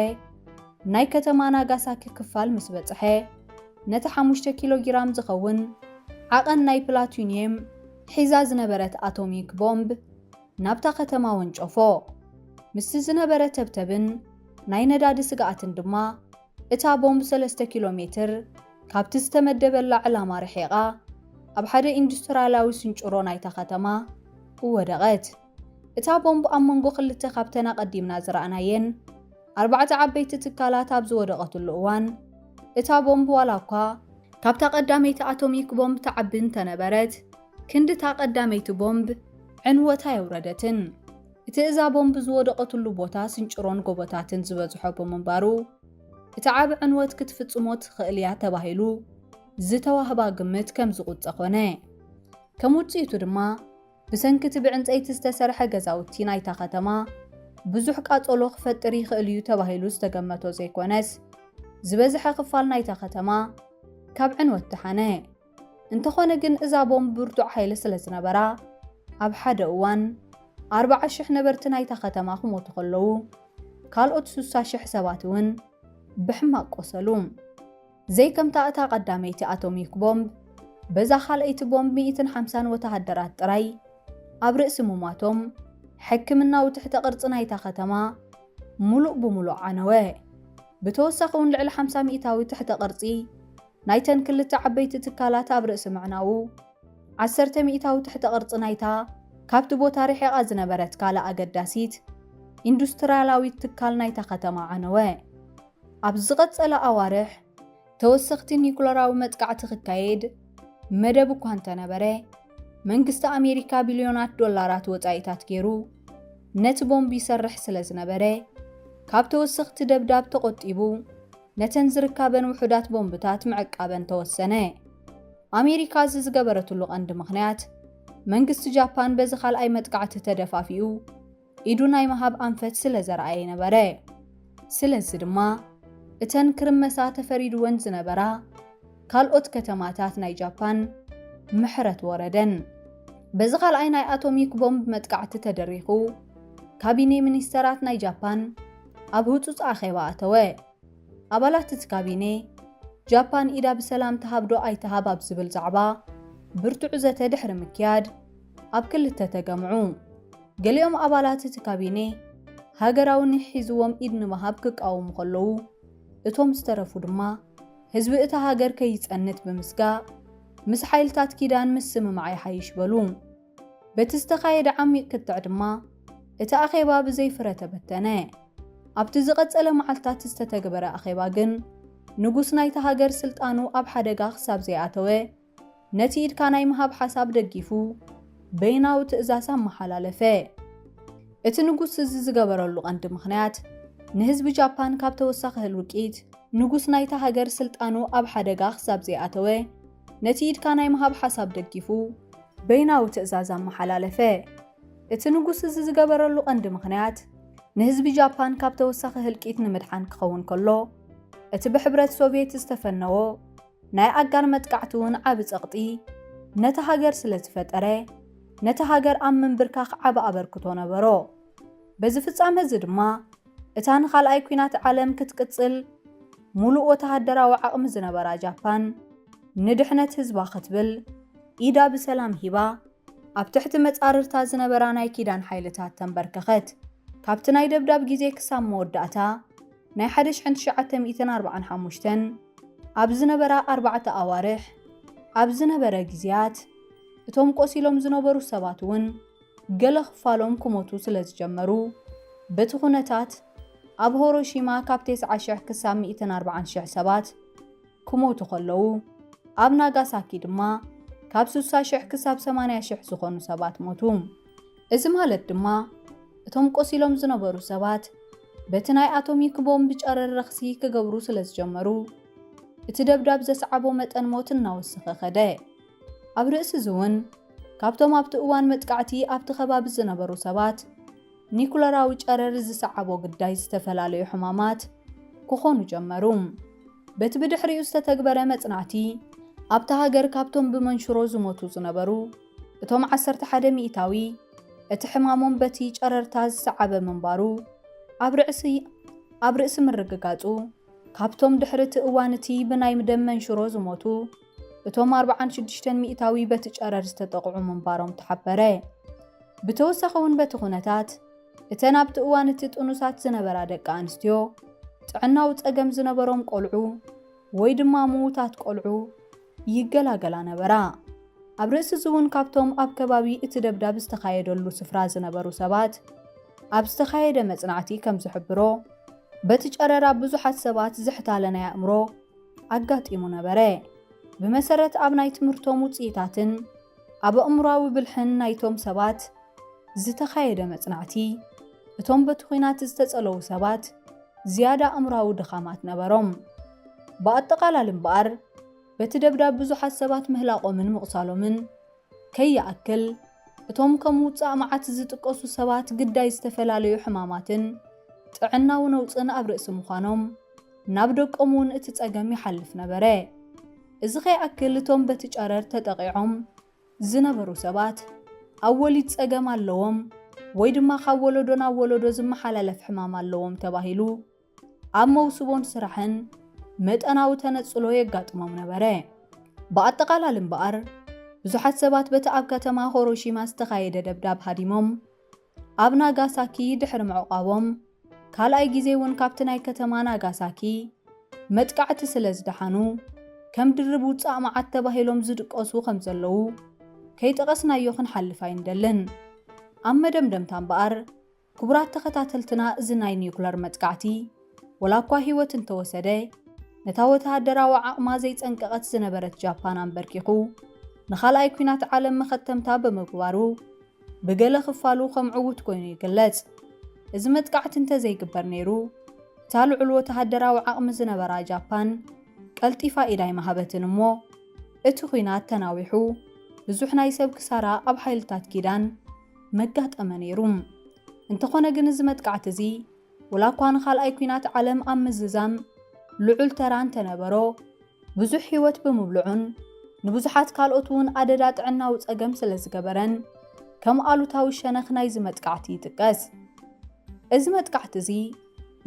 ናይ ከተማ ናጋሳኪ ክፋል ምስ በጽሐ ነቲ 5 ኪሎ ግራም ዝኸውን ዓቐን ናይ ፕላቲኒየም ሒዛ ዝነበረት ኣቶሚክ ቦምብ ናብታ ከተማ ወንጨፎ። ምስ ዝነበረ ተብተብን ናይ ነዳዲ ስጋኣትን ድማ እታ ቦምብ 3 ኪሎ ሜትር ካብቲ ዝተመደበላ ዕላማ ርሒቓ ኣብ ሓደ ኢንዱስትርያላዊ ስንጭሮ ናይታ ከተማ ወደቐት። እታ ቦምብ ኣብ መንጎ ክልተ ካብተን ቀዲምና ዝረኣናየን 4 ዓበይቲ ትካላት ኣብ ዝወደቐትሉ እዋን እታ ቦምብ ዋላ እኳ ካብታ ቀዳመይቲ ኣቶሚክ ቦምብ ተዓብን ተነበረት ክንድታ ቀዳመይቲ ቦምብ ዕንወታ የውረደትን። እቲ እዛ ቦምብ ዝወደቐትሉ ቦታ ስንጭሮን ጎቦታትን ዝበዝሖ ብምንባሩ እቲ ዓብ ዕንወት ክትፍጽሞ ትኽእል እያ ተባሂሉ ዝተዋህባ ግምት ከም ዝቁጸ ኾነ። ከም ውጽኢቱ ድማ ብሰንኪቲ ብዕንፀይቲ ዝተሰርሐ ገዛውቲ ናይታ ከተማ ብዙሕ ቃጸሎ ክፈጥር ይኽእል እዩ ተባሂሉ ዝተገመቶ ዘይኮነስ ዝበዝሐ ክፋል ናይታ ከተማ ካብ ዕንወት ተሓነ። እንተኾነ ግን እዛ ቦምብ ብርቱዕ ሓይሊ ስለ ዝነበራ ኣብ ሓደ እዋን 40,000 ነበርቲ ናይታ ከተማ ክሞቱ ከለዉ ካልኦት 60,000 ሰባት እውን ብሕማቅ ቆሰሉ። ዘይከምታ እታ ቀዳመይቲ ኣቶሚክ ቦምብ በዛ ካልአይቲ ቦምብ 150 ወተሃደራት ጥራይ ኣብ ርእሲ ሙማቶም ሕክምናዊ ትሕተ ቅርጽ ናይታ ከተማ ሙሉእ ብሙሉእ ዓነወ። ብተወሳኺ እውን ልዕሊ 50 ሚእታዊ ትሕተ ቅርጺ ናይተን ክልተ ዓበይቲ ትካላት ኣብ ርእሲ ምዕናው 10 ሚእታዊ ትሕተ ቅርጺ ናይታ ካብቲ ቦታ ርሒቓ ዝነበረት ካልእ ኣገዳሲት ኢንዱስትርያላዊት ትካል ናይታ ከተማ ዓነወ። ኣብ ዝቐጸለ ኣዋርሕ ተወሰኽቲ ኒኩለራዊ መጥቃዕቲ ክካየድ መደብ እኳ እንተነበረ መንግስቲ ኣሜሪካ ቢልዮናት ዶላራት ወጻኢታት ገይሩ ነቲ ቦምብ ይሰርሕ ስለ ዝነበረ ካብ ተወሰኽቲ ደብዳብ ተቆጢቡ ነተን ዝርከበን ውሑዳት ቦምብታት ምዕቃበን ተወሰነ። ኣሜሪካ ዝገበረትሉ ቀንዲ ምኽንያት መንግስቲ ጃፓን በዚ ካልኣይ መጥቃዕቲ ተደፋፊኡ ኢዱ ናይ መሃብ ኣንፈት ስለ ዘረኣየ ነበረ። ስለዚ ድማ እተን ክርመሳ ተፈሪድወን ዝነበራ ካልኦት ከተማታት ናይ ጃፓን ምሕረት ወረደን። በዚ ካልኣይ ናይ ኣቶሚክ ቦምብ መጥቃዕቲ ተደሪኹ ካቢኔ ሚኒስተራት ናይ ጃፓን ኣብ ህጹጽ ኣኼባ ኣተወ። ኣባላት እቲ ካቢኔ ጃፓን ኢዳ ብሰላም ተሃብዶ ኣይተሃብ ኣብ ዝብል ዛዕባ ብርቱዕ ዘተ ድሕሪ ምክያድ ኣብ ክልተ ተገምዑ። ገሊኦም ኣባላት እቲ ካቢኔ ሃገራዊ ንሒዝዎም ኢድ ንምሃብ ክቃወሙ ከለዉ እቶም ዝተረፉ ድማ ህዝቢ እታ ሃገር ከይጸንት ብምስጋእ ምስ ሓይልታት ኪዳን ምስ ስምምዕ ይሓይሽ በሉ። በቲ ዝተኻየደ ዓሚቕ ክትዕ ድማ እቲ ኣኼባ ብዘይፍረ ተበተነ። ኣብቲ ዝቐጸለ መዓልታት ዝተተግበረ ኣኼባ ግን ንጉስ ናይታ ሃገር ስልጣኑ ኣብ ሓደጋ ክሳብ ዘይኣተወ ነቲ ኢድካ ናይ ምሃብ ሓሳብ ደጊፉ በይናዊ ትእዛዝ ኣመሓላለፈ። እቲ ንጉስ እዚ ዝገበረሉ ቀንዲ ምኽንያት ንህዝቢ ጃፓን ካብ ተወሳኺ ህልውቂት ንጉስ ናይታ ሃገር ስልጣኑ ኣብ ሓደጋ ክሳብ ዘይኣተወ ነቲ ኢድካ ናይ ምሃብ ሓሳብ ደጊፉ በይናዊ ትእዛዝ ኣመሓላለፈ። እቲ ንጉስ እዚ ዝገበረሉ ቀንዲ ምኽንያት ንህዝቢ ጃፓን ካብ ተወሳኺ ህልቂት ንምድሓን ክኸውን ከሎ እቲ ብሕብረት ሶቪየት ዝተፈነወ ናይ ኣጋር መጥቃዕቲ እውን ዓብ ፀቕጢ ነቲ ሃገር ስለ ዝፈጠረ ነቲ ሃገር ኣብ ምንብርካኽ ዓብ ኣበርክቶ ነበሮ። በዚ ፍጻመ እዚ ድማ እታ ንኻልኣይ ኩናት ዓለም ክትቅፅል ሙሉእ ወተሃደራዊ ዓቕሚ ዝነበራ ጃፓን ንድሕነት ህዝባ ክትብል ኢዳ ብሰላም ሂባ ኣብ ትሕቲ መጻርርታ ዝነበራ ናይ ኪዳን ሓይልታት ተንበርከኸት። ካብቲ ናይ ደብዳብ ግዜ ክሳብ መወዳእታ ናይ 1945 ኣብ ዝነበራ 4 ኣዋርሕ ኣብ ዝነበረ ግዜያት እቶም ቆሲሎም ዝነበሩ ሰባት እውን ገለ ክፋሎም ክሞቱ ስለ ዝጀመሩ በቲ ኩነታት ኣብ ሂሮሺማ ካብ 90,000 ክሳብ 140,000 ሰባት ክሞቱ ከለዉ ኣብ ናጋሳኪ ድማ ካብ 60,000 ክሳብ 80,000 ዝኾኑ ሰባት ሞቱ። እዚ ማለት ድማ እቶም ቆሲሎም ዝነበሩ ሰባት በቲ ናይ ኣቶሚክ ቦምብ ጨረር ረኽሲ ክገብሩ ስለ ዝጀመሩ እቲ ደብዳብ ዘስዓቦ መጠን ሞት እናወሰኸ ኸደ። ኣብ ርእሲ እውን ካብቶም ኣብቲ እዋን መጥቃዕቲ ኣብቲ ከባቢ ዝነበሩ ሰባት ኒኩለራዊ ጨረር ዝሰዓቦ ግዳይ ዝተፈላለዩ ሕማማት ክኾኑ ጀመሩ። በቲ ብድሕሪኡ ዝተተግበረ መጽናዕቲ ኣብቲ ሃገር ካብቶም ብመንሽሮ ዝሞቱ ዝነበሩ እቶም 11 ሚእታዊ እቲ ሕማሞም በቲ ጨረርታ ዝሰዓበ ምንባሩ ኣብ ርእሲ ምርግጋጹ ካብቶም ድሕርቲ እዋንቲ ብናይ ደም መንሽሮ ዝሞቱ እቶም 46 ሚእታዊ በቲ ጨረር ዝተጠቕዑ ምንባሮም ተሓበረ። ብተወሳኺ እውን በቲ ኩነታት እተን ኣብቲ እዋንቲ ጥኑሳት ዝነበራ ደቂ ኣንስትዮ ጥዕናዊ ፀገም ዝነበሮም ቆልዑ ወይ ድማ ምዉታት ቆልዑ ይገላገላ ነበራ። ኣብ ርእሲ እውን ካብቶም ኣብ ከባቢ እቲ ደብዳብ ዝተኻየደሉ ስፍራ ዝነበሩ ሰባት ኣብ ዝተኻየደ መጽናዕቲ ከም ዝሕብሮ በቲ ጨረራ ብዙሓት ሰባት ዝሕታለ ናይ ኣእምሮ ኣጋጢሙ ነበረ። ብመሰረት ኣብ ናይ ትምህርቶም ውፅኢታትን ኣብ ኣእምሮዊ ብልሕን ናይቶም ሰባት ዝተኻየደ መጽናዕቲ እቶም በቲ ኩናት ዝተጸለዉ ሰባት ዝያዳ ኣእምሮዊ ድኻማት ነበሮም። ብኣጠቓላሊ እምበኣር በቲ ደብዳብ ብዙሓት ሰባት ምህላቆምን ምቕሳሎምን ከይኣክል እቶም ከም ውፃእ መዓት ዝጥቀሱ ሰባት ግዳይ ዝተፈላለዩ ሕማማትን ጥዕናዊ ነውፅን ኣብ ርእሲ ምዃኖም ናብ ደቆም እውን እቲ ፀገም ይሓልፍ ነበረ። እዚ ከይኣክል እቶም በቲ ጨረር ተጠቂዖም ዝነበሩ ሰባት ኣብ ወሊድ ፀገም ኣለዎም ወይ ድማ ካብ ወለዶ ናብ ወለዶ ዝመሓላለፍ ሕማም ኣለዎም ተባሂሉ ኣብ መውስቦን ስራሕን መጠናዊ ተነፅሎ የጋጥሞም ነበረ። ብኣጠቓላሊ እምበኣር ብዙሓት ሰባት በቲ ኣብ ከተማ ሂሮሺማ ዝተኻየደ ደብዳብ ሃዲሞም ኣብ ናጋሳኪ ድሕሪ ምዕቋቦም ካልኣይ ግዜ እውን ካብቲ ናይ ከተማ ናጋሳኪ መጥቃዕቲ ስለ ዝደሓኑ ከም ድርብ ውፃእ መዓት ተባሂሎም ዝድቀሱ ከም ዘለዉ ከይጠቐስናዮ ክንሓልፍ ኣይንደልን። ኣብ መደምደምታ እምበኣር ክቡራት ተኸታተልትና እዚ ናይ ኒውክለር መጥቃዕቲ ወላ እኳ ሂወት እንተወሰደ ነታ ወተሃደራዊ ዓቕማ ዘይፀንቀቐት ዝነበረት ጃፓን ኣንበርኪኹ ንኻልኣይ ኩናት ዓለም መኸተምታ ብምግባሩ ብገለ ክፋሉ ከም ዕዉት ኮይኑ ይግለጽ። እዚ መጥቃዕቲ እንተዘይግበር ነይሩ እታ ልዑል ወተሃደራዊ ዓቕሚ ዝነበራ ጃፓን ቀልጢፋ ኢዳይ ማሃበትን እሞ እቲ ኩናት ተናዊሑ ብዙሕ ናይ ሰብ ክሳራ ኣብ ሓይልታት ኪዳን መጋጠመ ነይሩ። እንተኾነ ግን እዚ መጥቃዕቲ እዚ ወላ እኳ ንኻልኣይ ኩናት ዓለም ኣብ ምዝዛም ልዑል ተራ እንተነበሮ ብዙሕ ሂወት ብምብልዑን ንብዙሓት ካልኦት እውን ኣደዳ ጥዕናዊ ፀገም ስለ ዝገበረን ከም ኣሉታዊ ሸነኽ ናይዚ መጥቃዕቲ ይጥቀስ። እዚ መጥቃዕቲ እዚ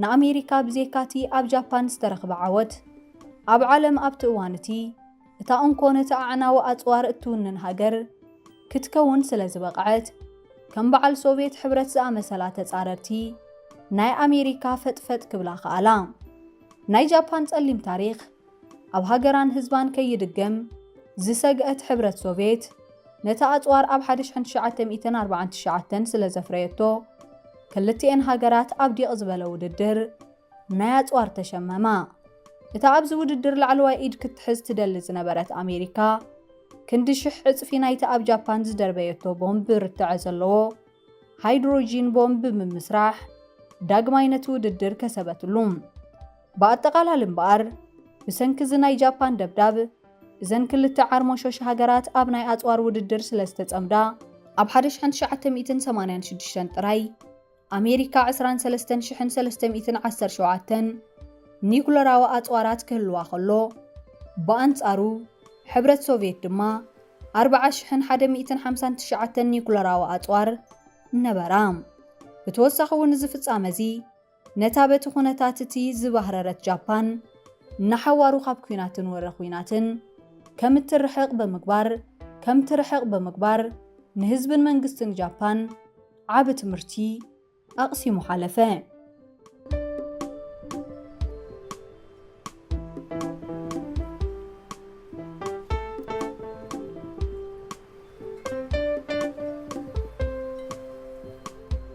ንኣሜሪካ ብዘይካቲ ኣብ ጃፓን ዝተረኽበ ዓወት ኣብ ዓለም ኣብቲ እዋን እቲ እታ እንኮ ነቲ ኣዕናዊ ኣፅዋር እትውንን ሃገር ክትከውን ስለ ዝበቕዐት ከም በዓል ሶቪየት ሕብረት ዝኣመሰላ ተፃረርቲ ናይ ኣሜሪካ ፈጥፈጥ ክብላ ኸኣላ። ናይ ጃፓን ጸሊም ታሪኽ ኣብ ሃገራን ህዝባን ከይድገም ዝሰግአት ሕብረት ሶቪየት ነታ ኣፅዋር ኣብ 1949 ስለ ዘፍረየቶ ክልቲአን ሃገራት ኣብ ዲቕ ዝበለ ውድድር ናይ ኣፅዋር ተሸመማ። እታ ኣብዚ ውድድር ላዕለዋይ ኢድ ክትሕዝ ትደሊ ዝነበረት ኣሜሪካ ክንዲ 1000 ዕፅፊ ናይቲ ኣብ ጃፓን ዝደርበየቶ ቦምብ ርትዐ ዘለዎ ሃይድሮጂን ቦምብ ብምስራሕ ዳግማይ ነቲ ውድድር ከሰበትሉ። ብኣጠቓላሊ እምበኣር ብሰንኪ እዚ ናይ ጃፓን ደብዳብ እዘን ክልተ ዓርሞሾሽ ሃገራት ኣብ ናይ ኣፅዋር ውድድር ስለ ዝተጸምዳ ኣብ 1986 ጥራይ ኣሜሪካ 23317 ኒኩለራዊ ኣጽዋራት ክህልዋ ከሎ ብኣንጻሩ ሕብረት ሶቪየት ድማ 40159 ኒኩለራዊ ኣጽዋር ነበራ። ብተወሳኺ እውን እዚ ፍጻመ እዚ ነታ በቲ ኩነታት እቲ ዝባህረረት ጃፓን ንሓዋሩ ካብ ኩናትን ወረ ኩናትን ከም ትርሕቕ ብምግባር ንህዝብን መንግስትን ጃፓን ዓብ ትምህርቲ ኣቕሲሙ ሓለፈ።